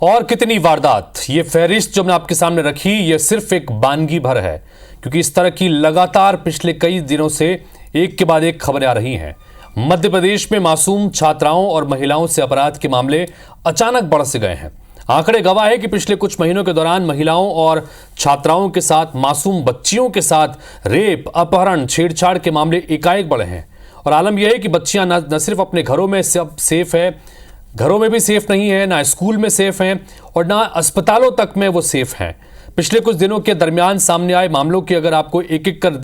और कितनी वारदात। ये फहरिस्त जो मैंने आपके सामने रखी ये सिर्फ एक बानगी भर है, क्योंकि इस तरह की लगातार पिछले कई दिनों से एक के बाद एक खबरें आ रही हैं। मध्य प्रदेश में मासूम छात्राओं और महिलाओं से अपराध के मामले अचानक बढ़ से गए हैं। आंकड़े गवाह है कि पिछले कुछ महीनों के दौरान महिलाओं और छात्राओं के साथ, मासूम बच्चियों के साथ रेप, अपहरण, छेड़छाड़ के मामले एकाएक बढ़े हैं। और आलम यह है कि बच्चियां न सिर्फ अपने घरों में सब सेफ है, घरों में भी सेफ नहीं है, ना स्कूल में सेफ हैं और ना अस्पतालों तक में वो सेफ हैं। पिछले कुछ दिनों के दरमियान सामने आए मामलों की अगर आपको एक एक कर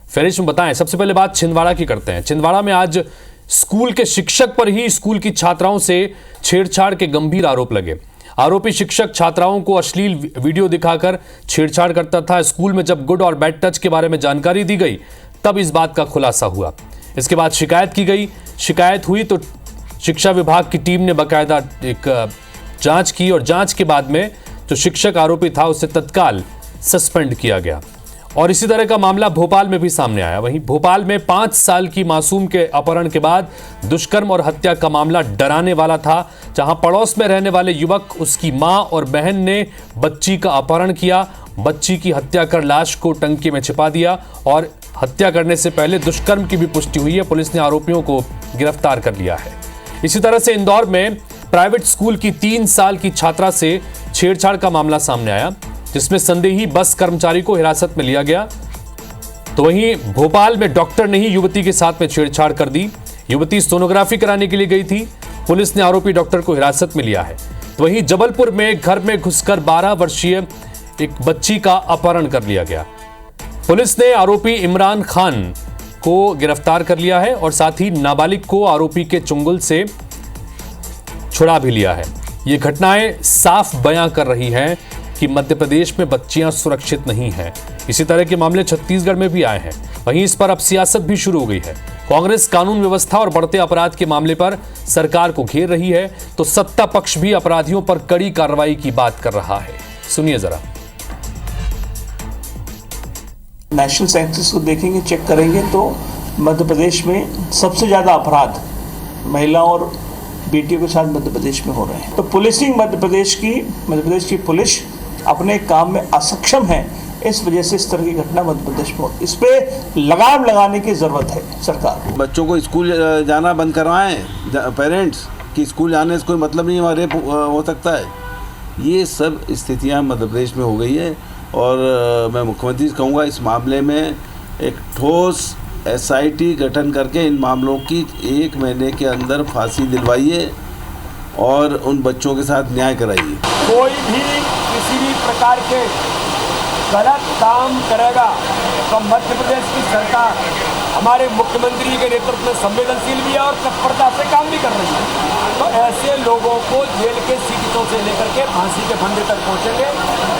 फहरिस्त में बताएं, सबसे पहले बात छिंदवाड़ा की करते हैं। छिंदवाड़ा में आज स्कूल के शिक्षक पर ही स्कूल की छात्राओं से छेड़छाड़ के गंभीर आरोप लगे। आरोपी शिक्षक छात्राओं को अश्लील वीडियो दिखाकर छेड़छाड़ करता था। स्कूल में जब गुड और बैड टच के बारे में जानकारी दी गई तब इस बात का खुलासा हुआ। इसके बाद शिकायत की गई। शिकायत हुई तो शिक्षा विभाग की टीम ने बाकायदा एक जांच की और जांच के बाद में जो शिक्षक आरोपी था उसे तत्काल सस्पेंड किया गया। और इसी तरह का मामला भोपाल में भी सामने आया। वहीं भोपाल में 5 साल की मासूम के अपहरण के बाद दुष्कर्म और हत्या का मामला डराने वाला था, जहां पड़ोस में रहने वाले युवक, उसकी मां और बहन ने बच्ची का अपहरण किया, बच्ची की हत्या कर लाश को टंकी में छिपा दिया और हत्या करने से पहले दुष्कर्म की भी पुष्टि हुई है। पुलिस ने आरोपियों को गिरफ्तार कर लिया है। इसी तरह से इंदौर में प्राइवेट स्कूल की 3 साल की छात्रा से छेड़छाड़ का मामला सामने आया, जिसमें संदेही बस कर्मचारी को हिरासत में लिया गया। तो वहीं भोपाल में डॉक्टर ने ही युवती के साथ में छेड़छाड़ कर दी। युवती सोनोग्राफी कराने के लिए गई थी। पुलिस ने आरोपी डॉक्टर को हिरासत में लिया है। तो वहीं जबलपुर में घर में घुसकर 12 वर्षीय एक बच्ची का अपहरण कर लिया गया। पुलिस ने आरोपी इमरान खान को गिरफ्तार कर लिया है और साथ ही नाबालिग को आरोपी के चुंगल से छुड़ा भी लिया है। ये घटनाएं साफ बयां कर रही हैं कि मध्य प्रदेश में बच्चियां सुरक्षित नहीं हैं। इसी तरह के मामले छत्तीसगढ़ में भी आए हैं। वहीं इस पर अब सियासत भी शुरू हो गई है। कांग्रेस कानून व्यवस्था और बढ़ते अपराध के मामले पर सरकार को घेर रही है, तो सत्ता पक्ष भी अपराधियों पर कड़ी कार्रवाई की बात कर रहा है। सुनिए जरा। नेशनल सेंसस को देखेंगे, चेक करेंगे तो मध्य प्रदेश में सबसे ज़्यादा अपराध महिलाओं और बेटियों के साथ मध्य प्रदेश में हो रहे हैं। तो पुलिसिंग मध्य प्रदेश की पुलिस अपने काम में असक्षम है। इस वजह से इस तरह की घटना मध्य प्रदेश में होती है। इस पे लगाम लगाने की ज़रूरत है सरकार। बच्चों को स्कूल जाना बंद करवाएं पेरेंट्स कि स्कूल जाने से कोई मतलब नहीं, हमारे हो सकता है। ये सब स्थितियाँ मध्य प्रदेश में हो गई है और मैं मुख्यमंत्री से कहूँगा इस मामले में एक ठोस SIT गठन करके इन मामलों की 1 महीने के अंदर फांसी दिलवाइए और उन बच्चों के साथ न्याय कराइए। कोई भी किसी भी प्रकार के गलत काम करेगा तो मध्य प्रदेश की सरकार हमारे मुख्यमंत्री के नेतृत्व में संवेदनशील भी है और तत्परता से काम भी कर रही है। तो ऐसे लोगों को जेल के सीटों से लेकर के फांसी के फंदे तक पहुंचेंगे।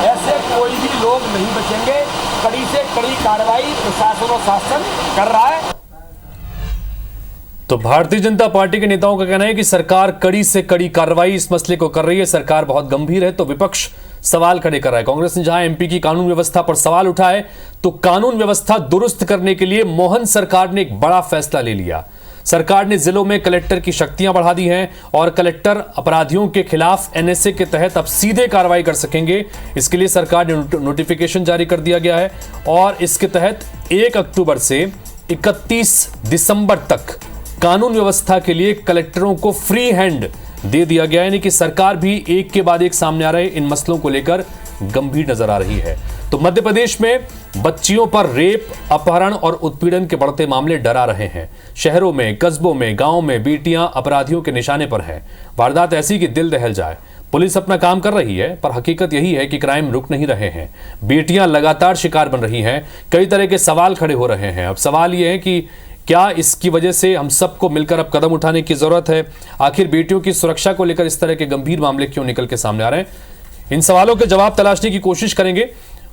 ऐसे कोई भी लोग नहीं बचेंगे। कड़ी से कड़ी कार्रवाई प्रशासन और शासन कर रहा है। तो भारतीय जनता पार्टी के नेताओं का कहना है कि सरकार कड़ी से कड़ी कार्रवाई इस मसले को कर रही है। सरकार बहुत गंभीर है, तो विपक्ष सवाल खड़े कर रहा है। कांग्रेस ने जहां MP की कानून व्यवस्था पर सवाल उठाए, तो कानून व्यवस्था दुरुस्त करने के लिए मोहन सरकार ने एक बड़ा फैसला ले लिया। सरकार ने जिलों में कलेक्टर की शक्तियां बढ़ा दी हैं और कलेक्टर अपराधियों के खिलाफ NSA के तहत अब सीधे कार्रवाई कर सकेंगे। इसके लिए सरकार ने नोटिफिकेशन जारी कर दिया गया है और इसके तहत 1 अक्टूबर से 31 दिसंबर तक कानून व्यवस्था के लिए कलेक्टरों को फ्री हैंड दे दिया गया है। यानी कि सरकार भी एक के बाद एक सामने आ रहे इन मसलों को लेकर गंभीर नजर आ रही है। तो मध्य प्रदेश में बच्चियों पर रेप, अपहरण और उत्पीड़न के बढ़ते मामले डरा रहे हैं। शहरों में, कस्बों में, गांवों में बेटियां अपराधियों के निशाने पर हैं। वारदात ऐसी कि दिल दहल जाए। पुलिस अपना काम कर रही है, पर हकीकत यही है कि क्राइम रुक नहीं रहे हैं। बेटियां लगातार शिकार बन रही हैं। कई तरह के सवाल खड़े हो रहे हैं। अब सवाल यह है कि क्या इसकी वजह से हम सबको मिलकर अब कदम उठाने की जरूरत है? आखिर बेटियों की सुरक्षा को लेकर इस तरह के गंभीर मामले क्यों निकल के सामने आ रहे हैं? इन सवालों के जवाब तलाशने की कोशिश करेंगे।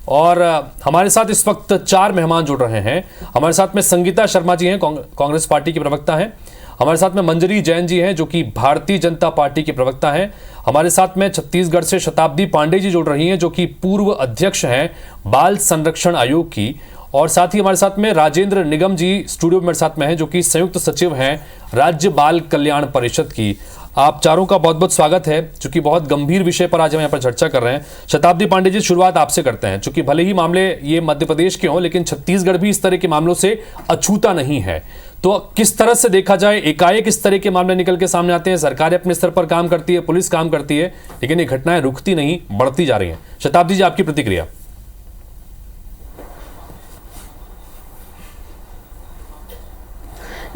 और हमारे साथ इस वक्त 4 मेहमान जुड़ रहे हैं। हमारे साथ में संगीता शर्मा जी हैं, कांग्रेस पार्टी की प्रवक्ता हैं। हमारे साथ में मंजरी जैन जी हैं, जो कि भारतीय जनता पार्टी की प्रवक्ता हैं। हमारे साथ में छत्तीसगढ़ से शताब्दी पांडे जी जुड़ रही हैं, जो कि पूर्व अध्यक्ष हैं बाल संरक्षण आयोग की। और साथ ही हमारे साथ में राजेंद्र निगम जी स्टूडियो में मेरे साथ में हैं, जो कि संयुक्त सचिव हैं राज्य बाल कल्याण परिषद की। आप चारों का बहुत बहुत स्वागत है। चूंकि बहुत गंभीर विषय पर आज हम यहाँ पर चर्चा कर रहे हैं। शताब्दी पांडे जी, शुरुआत आपसे करते हैं। चूंकि भले ही मामले ये मध्य प्रदेश के हों, लेकिन छत्तीसगढ़ भी इस तरह के मामलों से अछूता नहीं है। तो किस तरह से देखा जाए, एकाएक इस तरह के मामले निकल के सामने आते हैं, सरकारें अपने स्तर पर काम करती है, पुलिस काम करती है, लेकिन ये घटनाएं रुकती नहीं, बढ़ती जा रही हैं। शताब्दी जी, आपकी प्रतिक्रिया।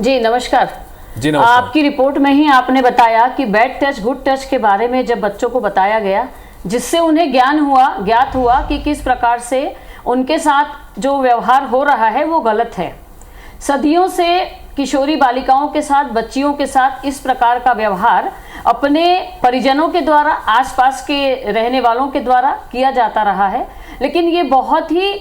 जी नमस्कार। जी नमस्कार। आपकी रिपोर्ट में ही आपने बताया कि बैड टच गुड टच के बारे में जब बच्चों को बताया गया, जिससे उन्हें ज्ञात हुआ कि किस प्रकार से उनके साथ जो व्यवहार हो रहा है वो गलत है। सदियों से किशोरी बालिकाओं के साथ, बच्चियों के साथ इस प्रकार का व्यवहार अपने परिजनों के द्वारा, आसपास के रहने वालों के द्वारा किया जाता रहा है। लेकिन ये बहुत ही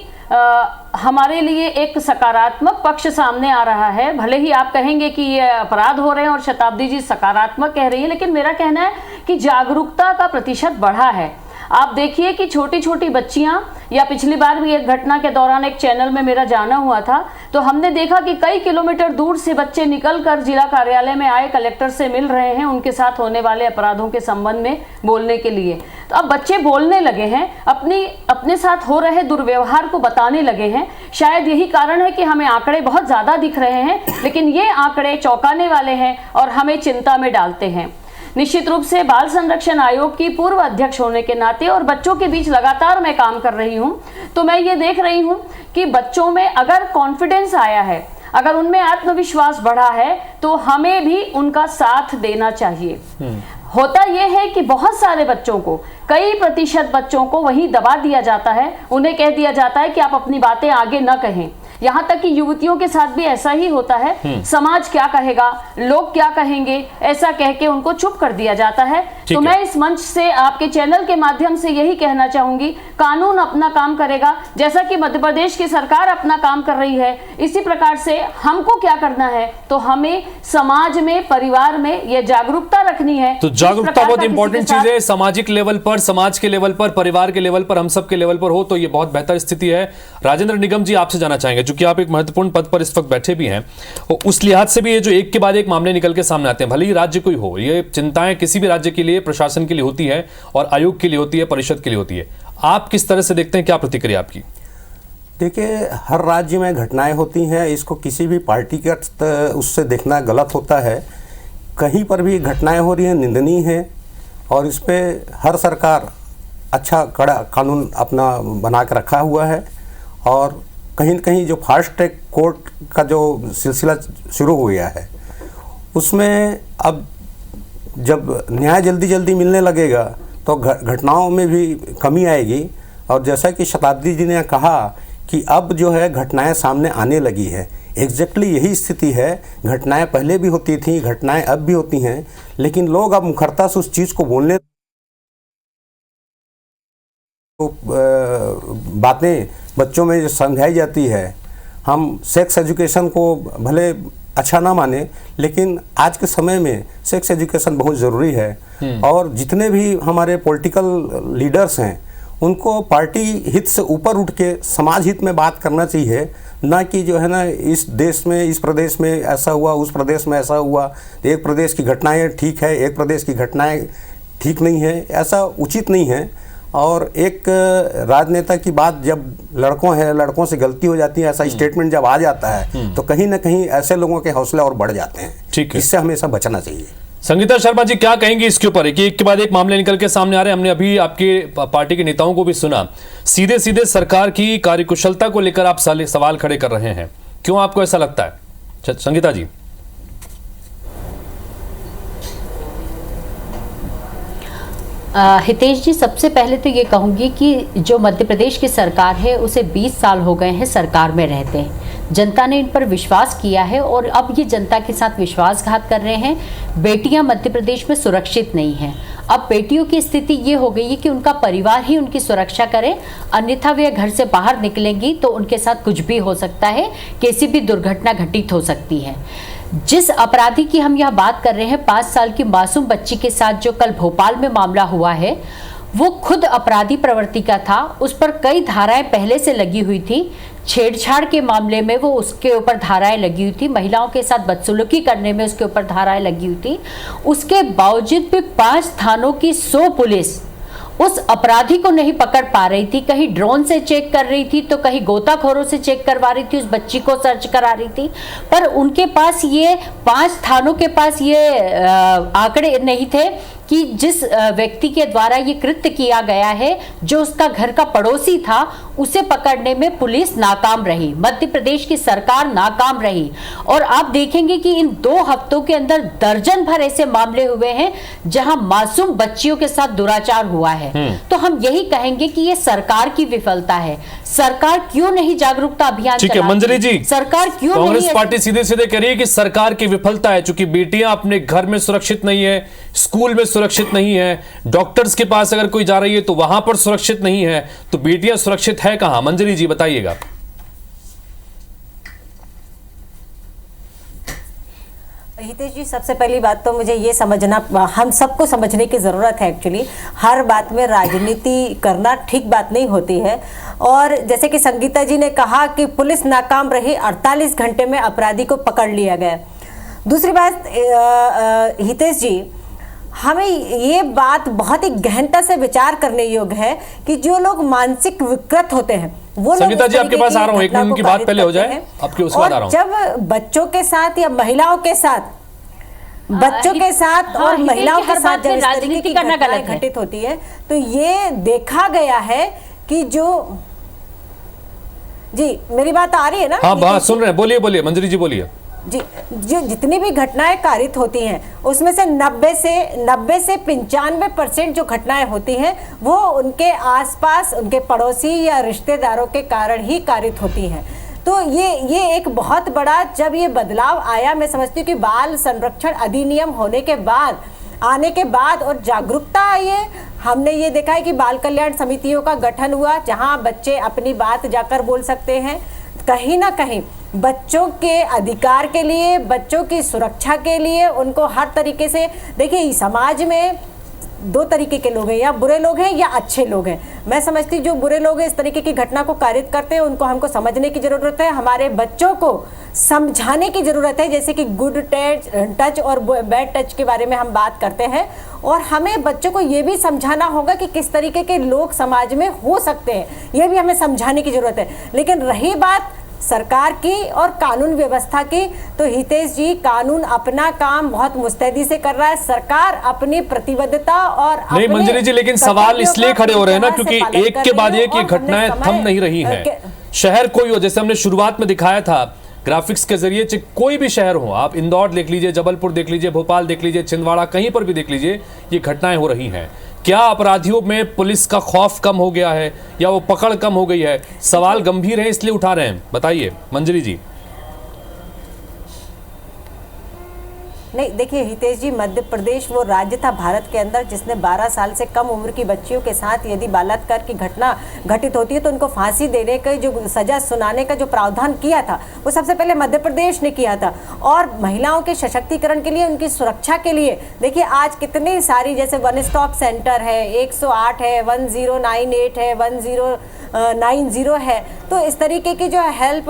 हमारे लिए एक सकारात्मक पक्ष सामने आ रहा है। भले ही आप कहेंगे कि ये अपराध हो रहे हैं और शताब्दी जी सकारात्मक कह रही है, लेकिन मेरा कहना है कि जागरूकता का प्रतिशत बढ़ा है। आप देखिए कि छोटी छोटी बच्चियां, या पिछली बार भी एक घटना के दौरान एक चैनल में मेरा जाना हुआ था, तो हमने देखा कि कई किलोमीटर दूर से बच्चे निकलकर जिला कार्यालय में आए, कलेक्टर से मिल रहे हैं उनके साथ होने वाले अपराधों के संबंध में बोलने के लिए। तो अब बच्चे बोलने लगे हैं, अपने साथ हो रहे दुर्व्यवहार को बताने लगे हैं। शायद यही कारण है कि हमें आंकड़े बहुत ज़्यादा दिख रहे हैं, लेकिन ये आंकड़े चौंकाने वाले हैं और हमें चिंता में डालते हैं। निश्चित रूप से बाल संरक्षण आयोग की पूर्व अध्यक्ष होने के नाते और बच्चों के बीच लगातार मैं काम कर रही हूं, तो मैं ये देख रही हूं कि बच्चों में अगर कॉन्फिडेंस आया है, अगर उनमें आत्मविश्वास बढ़ा है, तो हमें भी उनका साथ देना चाहिए। होता यह है कि बहुत सारे बच्चों को, कई प्रतिशत बच्चों को वहीं दबा दिया जाता है, उन्हें कह दिया जाता है कि आप अपनी बातें आगे न कहें। यहाँ तक कि युवतियों के साथ भी ऐसा ही होता है। समाज क्या कहेगा, लोग क्या कहेंगे, ऐसा कह के उनको चुप कर दिया जाता है। तो मैं इस मंच से, आपके चैनल के माध्यम से यही कहना चाहूंगी, कानून अपना काम करेगा। जैसा कि मध्य प्रदेश की सरकार अपना काम कर रही है, इसी प्रकार से हमको क्या करना है, तो हमें समाज में, परिवार में यह जागरूकता रखनी है। तो जागरूकता बहुत इंपॉर्टेंट चीज है। सामाजिक लेवल पर, समाज के लेवल पर, परिवार के लेवल पर, हम सब के लेवल पर हो तो ये बहुत बेहतर स्थिति है। राजेंद्र निगम जी, आपसे जाना चाहेंगे, क्योंकि आप एक महत्वपूर्ण पद पर इस वक्त बैठे भी हैं, और उस लिहाज से भी ये जो एक के बाद एक मामले निकल के सामने आते हैं, भले ही राज्य कोई हो, ये चिंताएं किसी भी राज्य के लिए, प्रशासन के लिए होती है, और आयोग के लिए होती है, परिषद के लिए होती है। आप किस तरह से देखते हैं, क्या प्रतिक्रिया आपकी? देखिए, हर राज्य में घटनाएं होती हैं, इसको किसी भी पार्टी का उससे देखना गलत होता है। कहीं पर भी घटनाएं हो रही हैं, निंदनीय है, और इस पर हर सरकार अच्छा कड़ा कानून अपना बना के रखा हुआ है। और कहीं न कहीं जो फास्ट ट्रैक कोर्ट का जो सिलसिला शुरू हो गया है, उसमें अब जब न्याय जल्दी जल्दी मिलने लगेगा तो घटनाओं में भी कमी आएगी। और जैसा कि शताब्दी जी ने कहा कि अब जो है घटनाएं सामने आने लगी है, एग्जैक्टली यही स्थिति है। घटनाएं पहले भी होती थी, घटनाएं अब भी होती हैं, लेकिन लोग अब मुखरता से उस चीज़ को बोलने, बातें बच्चों में जो समझाई जाती है। हम सेक्स एजुकेशन को भले अच्छा ना माने, लेकिन आज के समय में सेक्स एजुकेशन बहुत ज़रूरी है। और जितने भी हमारे पॉलिटिकल लीडर्स हैं, उनको पार्टी हित से ऊपर उठ के समाज हित में बात करना चाहिए, ना कि जो है ना इस देश में, इस प्रदेश में ऐसा हुआ, उस प्रदेश में ऐसा हुआ, एक प्रदेश की घटनाएं ठीक है, एक प्रदेश की घटनाएं ठीक नहीं है, ऐसा उचित नहीं है। और एक राजनेता की बात जब लड़कों से गलती हो जाती है, ऐसा स्टेटमेंट जब आ जाता है, तो कहीं ना कहीं ऐसे लोगों के हौसले और बढ़ जाते हैं। ठीक है, इससे हमेशा बचना चाहिए। संगीता शर्मा जी, क्या कहेंगे इसके ऊपर? एक के बाद एक मामले निकल के सामने आ रहे हैं। हमने अभी आपके पार्टी के नेताओं को भी सुना, सीधे सीधे सरकार की कार्यकुशलता को लेकर आप सवाल खड़े कर रहे हैं, क्यों आपको ऐसा लगता है? संगीता जी। हितेश जी, सबसे पहले तो ये कहूँगी कि जो मध्य प्रदेश की सरकार है, उसे 20 साल हो गए हैं सरकार में रहते हैं। जनता ने इन पर विश्वास किया है और अब ये जनता के साथ विश्वासघात कर रहे हैं। बेटियां मध्य प्रदेश में सुरक्षित नहीं हैं। अब बेटियों की स्थिति ये हो गई है कि उनका परिवार ही उनकी सुरक्षा करे, अन्यथा वे घर से बाहर निकलेंगी तो उनके साथ कुछ भी हो सकता है, किसी भी दुर्घटना घटित हो सकती है। जिस अपराधी की हम यहाँ बात कर रहे हैं, 5 साल की मासूम बच्ची के साथ जो कल भोपाल में मामला हुआ है, वो खुद अपराधी प्रवृत्ति का था, उस पर कई धाराएं पहले से लगी हुई थी। छेड़छाड़ के मामले में वो उसके ऊपर धाराएं लगी हुई थी, महिलाओं के साथ बदसलूकी करने में उसके ऊपर धाराएं लगी हुई थी। उसके बावजूद भी 5 थानों की 100 पुलिस उस अपराधी को नहीं पकड़ पा रही थी। कहीं ड्रोन से चेक कर रही थी तो कहीं गोताखोरों से चेक करवा रही थी, उस बच्ची को सर्च करा रही थी, पर उनके पास ये 5 थानों के पास ये आंकड़े नहीं थे कि जिस व्यक्ति के द्वारा ये कृत्य किया गया है, जो उसका घर का पड़ोसी था, उसे पकड़ने में पुलिस नाकाम रही, मध्य प्रदेश की सरकार नाकाम रही। और आप देखेंगे कि इन 2 हफ्तों के अंदर दर्जन भर ऐसे मामले हुए हैं जहां मासूम बच्चियों के साथ दुराचार हुआ है। तो हम यही कहेंगे कि ये सरकार की विफलता है। सरकार क्यों नहीं जागरूकता अभियान ठीक है मंजरी जी, सरकार क्यों नहीं? कांग्रेस पार्टी सीधे सीधे कह रही है कि सरकार की विफलता है, चूंकि बेटियां अपने घर में सुरक्षित नहीं है, स्कूल में सुरक्षित नहीं है, डॉक्टर्स के पास अगर कोई जा रही है तो वहां पर सुरक्षित नहीं है, तो बेटियां सुरक्षित है कहां? मंजरी जी बताइएगा। हितेश जी, सबसे पहली बात तो मुझे ये समझना, हम सबको समझने की ज़रूरत है। एक्चुअली हर बात में राजनीति करना ठीक बात नहीं होती है। और जैसे कि संगीता जी ने कहा कि पुलिस नाकाम रही, 48 घंटे में अपराधी को पकड़ लिया गया। दूसरी बात हितेश जी, हमें ये बात बहुत ही गहनता से विचार करने योग्य है कि जो लोग मानसिक विकृत होते हैं वो लोग, संगीता जी आपके पास आ रहा हूं, एक मिनट उनकी बात पहले हो जाए, आपके उसके बाद आ रहा हूं। जब बच्चों के साथ या महिलाओं के साथ, बच्चों के साथ और महिलाओं के साथ जब इस तरीके की घटनाएं घटित होती है तो ये देखा गया है कि जो, जी मेरी बात आ रही है ना? हाँ बात सुन रहे हैं, बोलिए बोलिए मंजरी जी बोलिए। जी, जो जितनी भी घटनाएं कारित होती हैं उसमें से 90 से 95% जो घटनाएं होती हैं वो उनके आसपास, उनके पड़ोसी या रिश्तेदारों के कारण ही कारित होती हैं। तो ये एक बहुत बड़ा, जब ये बदलाव आया, मैं समझती हूँ कि बाल संरक्षण अधिनियम होने के बाद, आने के बाद और जागरूकता आई है। हमने ये देखा है कि बाल कल्याण समितियों का गठन हुआ जहां बच्चे अपनी बात जाकर बोल सकते हैं। कहीं ना कहीं बच्चों के अधिकार के लिए, बच्चों की सुरक्षा के लिए उनको हर तरीके से, देखिए समाज में 2 तरीके के लोग हैं, या बुरे लोग हैं या अच्छे लोग हैं। मैं समझती हूँ जो बुरे लोग हैं, इस तरीके की घटना को कारित करते हैं, उनको हमको समझने की जरूरत है, हमारे बच्चों को समझाने की जरूरत है। जैसे कि गुड टच और बैड टच के बारे में हम बात करते हैं, और हमें बच्चों को ये भी समझाना होगा कि किस तरीके के लोग समाज में हो सकते हैं, ये भी हमें समझाने की जरूरत है। लेकिन रही बात सरकार की और कानून व्यवस्था की, तो हितेश जी, कानून अपना काम बहुत मुस्तैदी से कर रहा है। सरकार अपनी प्रतिबद्धता और नहीं मंजरी जी, लेकिन सवाल इसलिए खड़े हो रहे हैं ना क्योंकि एक के बाद एक ये घटनाएं थम नहीं रही हैं। शहर कोई हो, जैसे हमने शुरुआत में दिखाया था ग्राफिक्स के जरिए, कोई भी शहर हो, आप इंदौर देख लीजिए, जबलपुर देख लीजिए, भोपाल देख लीजिए, छिंदवाड़ा, कहीं पर भी देख लीजिए, ये घटनाएं हो रही हैं। क्या अपराधियों में पुलिस का खौफ कम हो गया है या वो पकड़ कम हो गई है? सवाल गंभीर है इसलिए उठा रहे हैं, बताइए मंजरी जी। नहीं, देखिए हितेश जी, मध्य प्रदेश वो राज्य था भारत के अंदर जिसने 12 साल से कम उम्र की बच्चियों के साथ यदि बलात्कार की घटना घटित होती है तो उनको फांसी देने का, जो सजा सुनाने का जो प्रावधान किया था, वो सबसे पहले मध्य प्रदेश ने किया था। और महिलाओं के सशक्तिकरण के लिए, उनकी सुरक्षा के लिए, देखिए आज कितनी सारी, जैसे वन स्टॉप सेंटर है, 108 है, 1098 है, 1090 है, तो इस तरीके की जो हेल्प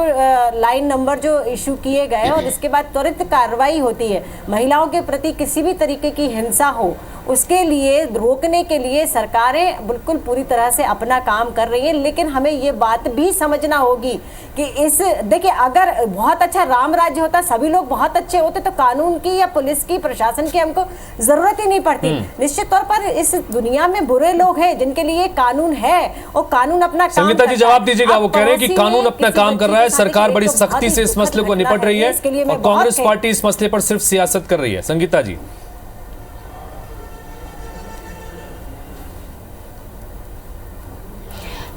लाइन नंबर जो इशू किए गए और इसके बाद त्वरित कार्रवाई होती है। महिलाओं के प्रति किसी भी तरीके की हिंसा हो उसके लिए रोकने के लिए सरकारें बिल्कुल पूरी तरह से अपना काम कर रही हैं। लेकिन हमें ये बात भी समझना होगी कि देखिए, अगर बहुत अच्छा राम राज्य होता, सभी लोग बहुत अच्छे होते, तो कानून की या पुलिस की, प्रशासन की हमको जरूरत ही नहीं पड़ती। निश्चित तौर पर इस दुनिया में बुरे लोग हैं जिनके लिए कानून है और कानून अपना काम। संगीता जी जवाब दीजिएगा। वो कह रहे हैं कि कानून अपना काम कर रहा है, सरकार बड़ी सख्ती से इस मसले को निपट रही है और कांग्रेस पार्टी इस मसले पर सिर्फ सियासत कर रही है। संगीता जी,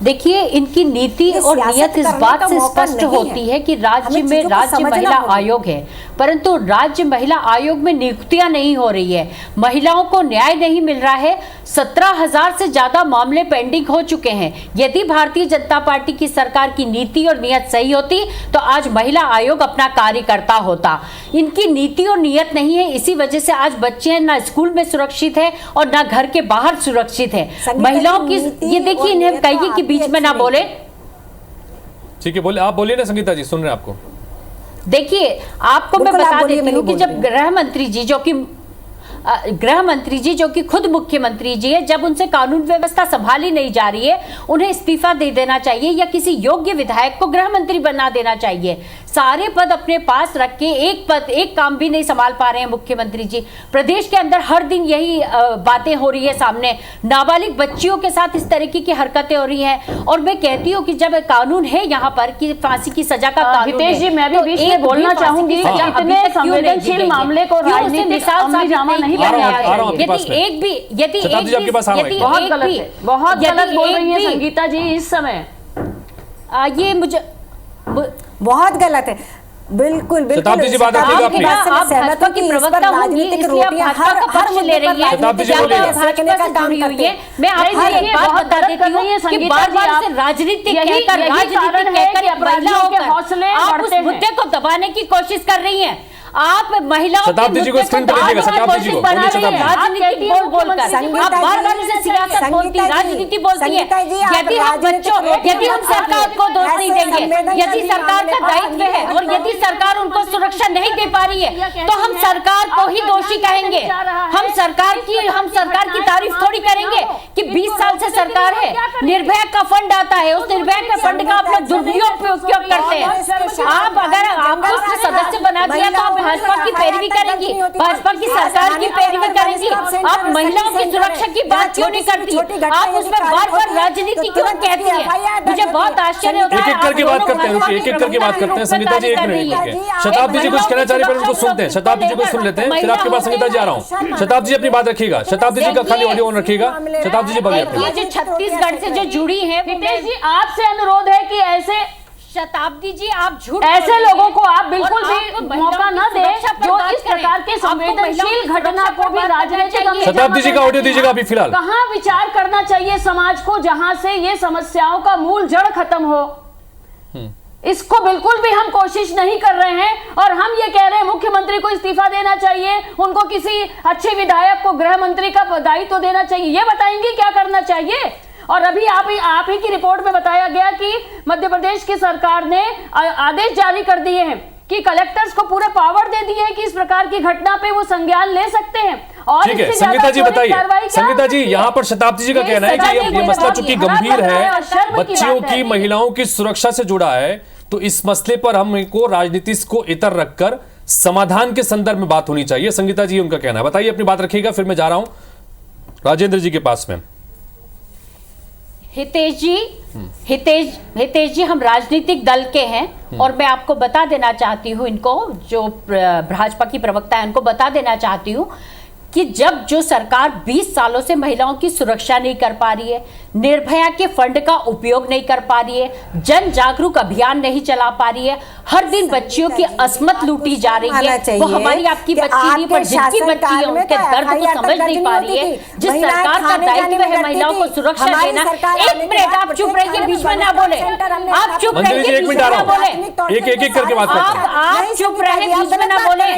देखिए, इनकी नीति और नियत इस बात से स्पष्ट होती है कि राज्य में राज्य महिला आयोग है, परंतु राज्य महिला आयोग में नियुक्तियां नहीं हो रही है, महिलाओं को न्याय नहीं मिल रहा है। 17,000 से ज्यादा मामले पेंडिंग हो चुके हैं। यदि भारतीय जनता पार्टी की सरकार की नीति और नियत सही होती तो आज महिला आयोग अपना कार्य करता होता। इनकी नीति और नियत नहीं है, इसी वजह से आज बच्चे ना स्कूल में सुरक्षित है और ना घर के बाहर सुरक्षित है। महिलाओं की ये देखिए, इन्हें कहिए कि बीच में ना बोले। ठीक है, बोले आप, बोलिए ना संगीता जी, सुन रहे हैं आपको। देखिए, आपको मैं बता देती हूँ कि जब गृह मंत्री जी जो कि खुद मुख्यमंत्री जी है, जब उनसे कानून व्यवस्था संभाली नहीं जा रही है, उन्हें इस्तीफा दे देना चाहिए या किसी योग्य विधायक को गृह मंत्री बना देना चाहिए। सारे पद अपने पास रख के एक काम भी नहीं संभाल पा रहे हैं मुख्यमंत्री जी। प्रदेश के अंदर हर दिन यही बातें हो रही है सामने, नाबालिग बच्चियों के साथ इस तरीके की हरकतें हो रही हैं। और मैं कहती हूँ कि जब कानून है यहाँ पर कि फांसी की सजा का कानून हितेश जी, मैं भी बीच में बोलना चाहूंगी, इतने संवेदनशील मामले को राजनीतिक अमलीजामा नहीं बनाया गया। बहुत गलत बोल रही है संगीता जी इस समय। ये मुझे बहुत गलत है, बिल्कुल बिल्कुल। शताब्दी जी, बात रखिएगा अपनी। आप भाजपा की प्रवक्ता होंगी, इसलिए आप भाजपा का पक्ष ले रही है। शताब्दी जी, बोलिए। भाजपा से जुड़ी हुई है। मैं आपको एक बात बता देती हूँ कि बार-बार से राजनीतिक कहकर महिलाओं के हौसले आप उस मुद्दे को दबाने की कोशिश कर रही हैं। आप महिलाओं शताब्दी जी को स्क्रीन पर देखिएगा, शताब्दी जी को बोलिए। राजनीति बोलकर आप बार-बार से सियासत बोलती, राजनीति बोलती है। यदि हम बच्चों, यदि हम सरकार को दोष नहीं देंगे, यदि सरकार का दायित्व है और यदि सरकार उनको सुरक्षा नहीं दे पा रही है तो हम सरकार को ही दोषी कहेंगे। हम सरकार की तारीफ थोड़ी करेंगे कि 20 साल से सरकार है, निर्भया का फंड आता है, उस निर्भया के फंड का आप लोग दुरुपयोग करते हैं। आप अगर आपको उसमें सदस्य बना दिया तो आप भाजपा की पैरवी करेंगी, भाजपा की सरकार की पैरवी करेंगी। आप महिलाओं की सुरक्षा की बात क्यों नहीं करती? आप उसमें बार-बार राजनीति क्यों कहती है? मुझे बहुत आश्चर्य होता है। एक एक करके बात करते हैं, रुकिए, एक एक करके बात करते हैं। संगीता जी, एक मिनट रुकिए। शताब्दी जी कुछ कहना चाह रहे हैं, उनको सुनते हैं। शताब्दी जी को सुन लेते हैं, फिर आपके पास संगीता जी आ रहा हूँ। शताब्दी जी अपनी बात रखिएगा, शताब्दी जी का खाली ऑडियो ऑन रखिएगा। शताब्दी जी बोलिए। ये जो छत्तीसगढ़ से जो जुड़ी है, हितेश जी आपसे अनुरोध है कि ऐसे शताब्दी जी आप झूठ ऐसे लोगों को आप बिल्कुल भी मौका न दें जो इस प्रकार के संवेदनशील घटना को भी राजनीतिक। शताब्दी जी का ऑडियो दीजिएगा अभी फिलहाल। कहाँ विचार करना चाहिए समाज को जहां से ये समस्याओं का मूल जड़ खत्म हो, इसको बिल्कुल भी हम कोशिश नहीं कर रहे हैं। और हम ये कह रहे हैं मुख्यमंत्री को इस्तीफा देना चाहिए, उनको किसी अच्छे विधायक को गृह मंत्री का दायित्व देना चाहिए। ये बताएंगे क्या करना चाहिए? और अभी आप ही की रिपोर्ट में बताया गया कि मध्य प्रदेश की सरकार ने आदेश जारी कर दिए हैं कि कलेक्टर्स को पूरे पावर दे दिए हैं कि इस प्रकार की घटना पे वो संज्ञान ले सकते हैं। और ठीक है, संगीता जी बताइए। संगीता जी, यहाँ पर शताब्दी जी का कहना है कि ये मसला चूंकि गंभीर है, बच्चियों की, महिलाओं की सुरक्षा से जुड़ा है, तो इस मसले पर हमको राजनीति को इतर रखकर समाधान के संदर्भ में बात होनी चाहिए। संगीता जी उनका कहना है, बताइए, अपनी बात रखिएगा, फिर मैं जा रहा हूं राजेंद्र जी के पास में। हितेश जी हम राजनीतिक दल के हैं और मैं आपको बता देना चाहती हूँ, इनको जो भाजपा की प्रवक्ता है उनको बता देना चाहती हूँ कि जब जो सरकार 20 सालों से महिलाओं की सुरक्षा नहीं कर पा रही है, निर्भया के फंड का उपयोग नहीं कर पा रही है, जन जागरूक अभियान नहीं चला पा रही है, हर दिन बच्चियों की असमत लूटी जा रही है। वो हमारी आपकी बच्ची नहीं, पर जिनकी बच्ची है उनके दर्द को समझ नहीं पा रही है। जिस सरकार का दायित्व है महिलाओं को सुरक्षा देना। एक मिनट आप चुप रहिए, बीच में ना बोले, आप चुप रहिए, बीच में ना बोले, एक करके बात करते हैं। आप चुप रहे, बीच में ना बोले।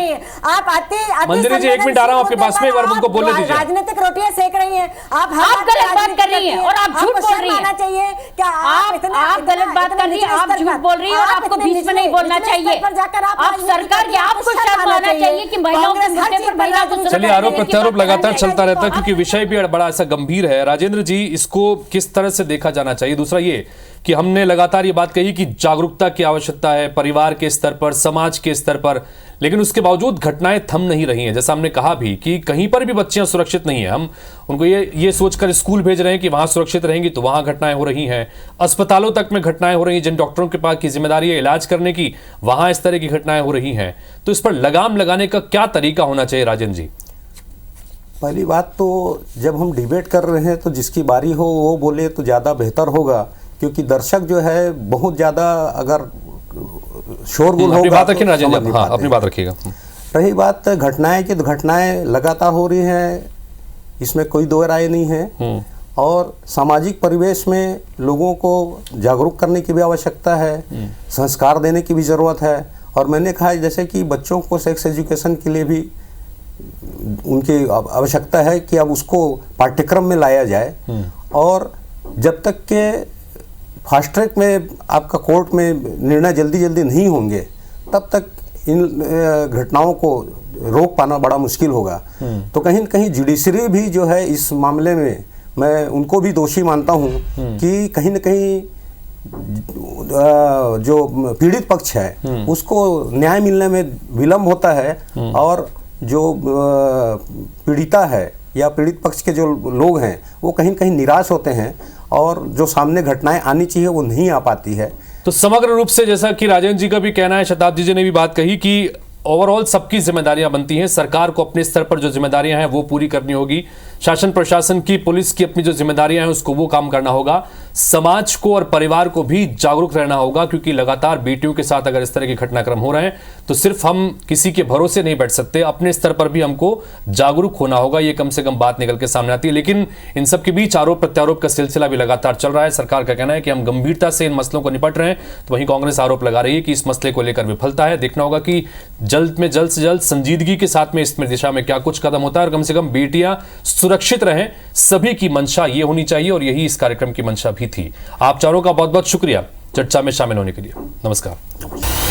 आप मंदिर जी, 1 मिनट आ रहा हूं आपके पास में, एक बार उनको बोलने दीजिए। राजनीतिक रोटियां सेक रही हैं आप गलत बात कर रही हैं और आप झूठ बोल रही हैं। चाहिए क्या आप गलत बात कर रही हैं, आप झूठ बोल रही हैं और आपको बीच में नहीं बोलना चाहिए। आप सरकार के आपको शर्म आना चाहिए कि महिलाओं के मुद्दे पर महिलाओं को। चलिए, आरोप प्रत्यारोप लगातार चलता रहता है क्योंकि विषय भी बड़ा ऐसा गंभीर है। राजेंद्र जी, इसको किस तरह से देखा जाना चाहिए? दूसरा ये कि हमने लगातार ये बात कही कि जागरूकता की आवश्यकता है परिवार के स्तर पर, समाज के स्तर पर, लेकिन उसके बावजूद घटनाएं थम नहीं रही हैं। जैसा हमने कहा भी कि कहीं पर भी बच्चियां सुरक्षित नहीं है। हम उनको ये सोचकर स्कूल भेज रहे हैं कि वहां सुरक्षित रहेंगी तो वहां घटनाएं हो रही हैं। अस्पतालों तक में घटनाएं हो रही हैं, जिन डॉक्टरों के पास की जिम्मेदारी है इलाज करने की, वहां इस तरह की घटनाएं हो रही हैं। तो इस पर लगाम लगाने का क्या तरीका होना चाहिए राजेंद्र जी? पहली बात तो जब हम डिबेट कर रहे हैं तो जिसकी बारी हो वो बोले तो ज़्यादा बेहतर होगा, क्योंकि दर्शक जो है बहुत ज़्यादा अगर शोरगुल अपनी होगा बात रखिए तो राजेंद्र समझ जी, नहीं हाँ पाते अपनी हैं। बात रखिएगा। रही बात घटनाएं की, तो घटनाएं लगातार हो रही हैं, इसमें कोई दो राय नहीं है। और सामाजिक परिवेश में लोगों को जागरूक करने की भी आवश्यकता है, संस्कार देने की भी ज़रूरत है। और मैंने कहा जैसे कि बच्चों को सेक्स एजुकेशन के लिए भी उनकी आवश्यकता है कि अब उसको पाठ्यक्रम में लाया जाए। और जब तक के फास्ट ट्रैक में आपका कोर्ट में निर्णय जल्दी जल्दी नहीं होंगे, तब तक इन घटनाओं को रोक पाना बड़ा मुश्किल होगा। तो कहीं न कहीं जुडिशरी भी जो है इस मामले में, मैं उनको भी दोषी मानता हूं कि कहीं न कहीं जो पीड़ित पक्ष है उसको न्याय मिलने में विलम्ब होता है, और जो पीड़िता है या पीड़ित पक्ष के जो लोग हैं वो कहीं न कहीं निराश होते हैं, और जो सामने घटनाएं आनी चाहिए वो नहीं आ पाती है। तो समग्र रूप से जैसा कि राजेंद्र जी का भी कहना है, शताब्दी जी ने भी बात कही कि ओवरऑल सबकी जिम्मेदारियां बनती हैं, सरकार को अपने स्तर पर जो जिम्मेदारियां हैं वो पूरी करनी होगी, शासन प्रशासन की, पुलिस की अपनी जो जिम्मेदारियां हैं उसको वो काम करना होगा, समाज को और परिवार को भी जागरूक रहना होगा, क्योंकि लगातार बेटियों के साथ अगर इस तरह के घटनाक्रम हो रहे हैं तो सिर्फ हम किसी के भरोसे नहीं बैठ सकते, अपने स्तर पर भी हमको जागरूक होना होगा। ये कम से कम बात निकल के सामने आती है। लेकिन इन सब के बीच आरोप प्रत्यारोप का सिलसिला भी लगातार चल रहा है। सरकार का कहना है कि हम गंभीरता से इन मसलों को निपट रहे हैं, तो वहीं कांग्रेस आरोप लगा रही है कि इस मसले को लेकर विफलता है। देखना होगा कि जल्द से जल्द संजीदगी के साथ में इस दिशा में क्या कुछ कदम होता है, और कम से कम बेटियां सुरक्षित रहें, सभी की मंशा ये होनी चाहिए, और यही इस कार्यक्रम की मंशा भी थी। आप चारों का बहुत बहुत शुक्रिया चर्चा में शामिल होने के लिए। नमस्कार।